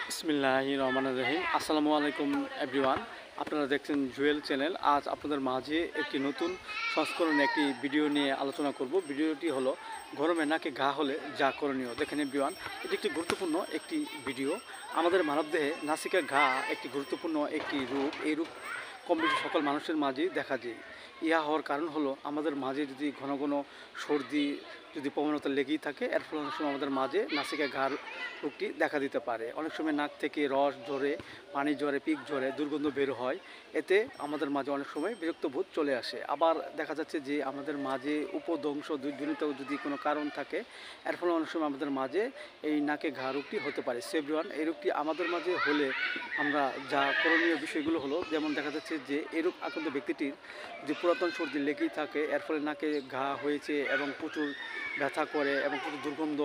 বিসমিল্লাহির রহমানির রহিম। আসসালামু আলাইকুম এভরিওয়ান। আপনারা দেখছেন জুয়েল চ্যানেল। আজ আপনাদের মাঝে একটি নতুন সংস্করণে একটি ভিডিও নিয়ে আলোচনা করব। ভিডিওটি হলো গরমে নাকে ঘা হলে যা করণীয়। দেখেন এভরিওয়ান, এটি একটি গুরুত্বপূর্ণ একটি ভিডিও। আমাদের মানবদেহে নাসিকা ঘা একটি গুরুত্বপূর্ণ একটি রূপ। এই রূপ কম বেশি সকল মানুষের মাঝেই দেখা যায়। ইহা হওয়ার কারণ হলো আমাদের মাঝে যদি ঘন ঘন সর্দি যদি প্রবণতা লেগেই থাকে, এর ফলে অনেক সময় আমাদের মাঝে নাসিকা ঘা রোগটি দেখা দিতে পারে। অনেক সময় নাক থেকে রস ঝরে, পানি ঝরে, পিক ঝরে, দুর্গন্ধ বের হয়। এতে আমাদের মাঝে অনেক সময় বিরক্ত বোধ চলে আসে। আবার দেখা যাচ্ছে যে আমাদের মাঝে উপদংশ জনিত যদি কোনো কারণ থাকে, এর ফলে অনেক সময় আমাদের মাঝে এই নাকে ঘা রোগটি হতে পারে। সো এভরিওয়ান, এই রোগটি আমাদের মাঝে হলে আমরা যা করণীয় বিষয়গুলো হলো, যেমন দেখা যাচ্ছে যে এই রোগ আক্রান্ত ব্যক্তিটির যে পুরাতন সর্দি লেগেই থাকে, এর ফলে নাকে ঘা হয়েছে এবং প্রচুর ব্যথা করে এবং প্রচুর দুর্গন্ধ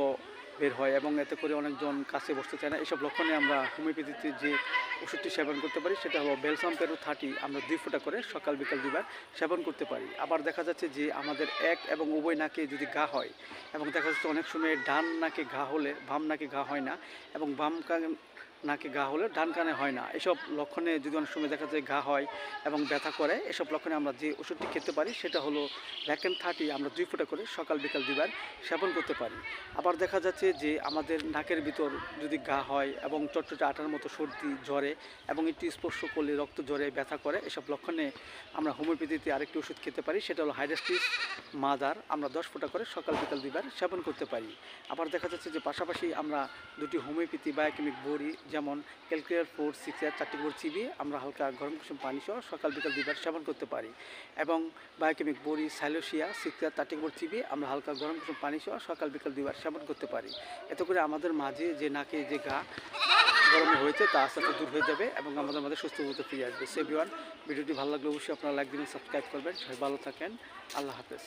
বের হয় এবং এতে করে অনেকজন কাছে বসতে চায় না। এইসব লক্ষণে আমরা হোমিওপ্যাথিতে যে ওষুধটি সেবন করতে পারি সেটা হলো বেলসাম পেরো 30। আমরা 2 ফোঁটা করে সকাল বিকাল 2 বার সেবন করতে পারি। আবার দেখা যাচ্ছে যে আমাদের এক এবং উভয় নাকে যদি ঘা হয়, এবং দেখা যাচ্ছে অনেক সময় ডান নাকে ঘা হলে বাম নাকে ঘা হয় না, এবং বাম নাকে ঘা হলে ডান কানে হয় না। এসব লক্ষণে যদি অনেক সময় দেখা যায় ঘা হয় এবং ব্যথা করে, এসব লক্ষণে আমরা যে ওষুধটি খেতে পারি সেটা হলো ভ্যাকেন 30। আমরা 2 ফোঁটা করে সকাল বিকাল 2 বার সেবন করতে পারি। আবার দেখা যাচ্ছে যে আমাদের নাকের ভিতর যদি ঘা হয় এবং চটচটে আটার মতো সর্দি জ্বরে এবং একটু স্পর্শ করলে রক্ত জ্বরে ব্যথা করে, এসব লক্ষণে আমরা হোমিওপ্যাথিতে আরেকটি ওষুধ খেতে পারি, সেটা হলো হাইড্রাস্টিস মাদার। আমরা 10 ফোঁটা করে সকাল বিকাল 2 বার সেবন করতে পারি। আবার দেখা যাচ্ছে যে পাশাপাশি আমরা দুটি হোমিওপ্যাথি বায়োকেমিক বড়ি, যেমন ক্যালকুলিয়ার 4 6 আর 4টি করে চিবিয়ে আমরা হালকা গরম কুসুম পানি সহ সকাল বিকাল 2 বার সেবন করতে পারি। এবং বায়োকেমিক বড়ি সাইলোসিয়া 6 আর 4টি করে চিবিয়ে আমরা হালকা গরম কুসুম পানি সহ সকাল বিকাল 2 বার সেবন করতে পারি। এতে করে আমাদের মাঝে যে নাকে যে ঘা গরমে হয়েছে তা আস্তে আস্তে দূর হয়ে যাবে এবং আমাদের মাঝে সুস্থ হতে ফিরে আসবে। সো এভরিওয়ান, ভিডিওটি ভালো লাগলে অবশ্যই আপনারা লাইক দিবেন, সাবস্ক্রাইব করবেন। সবাই ভালো থাকেন। আল্লাহ হাফেজ।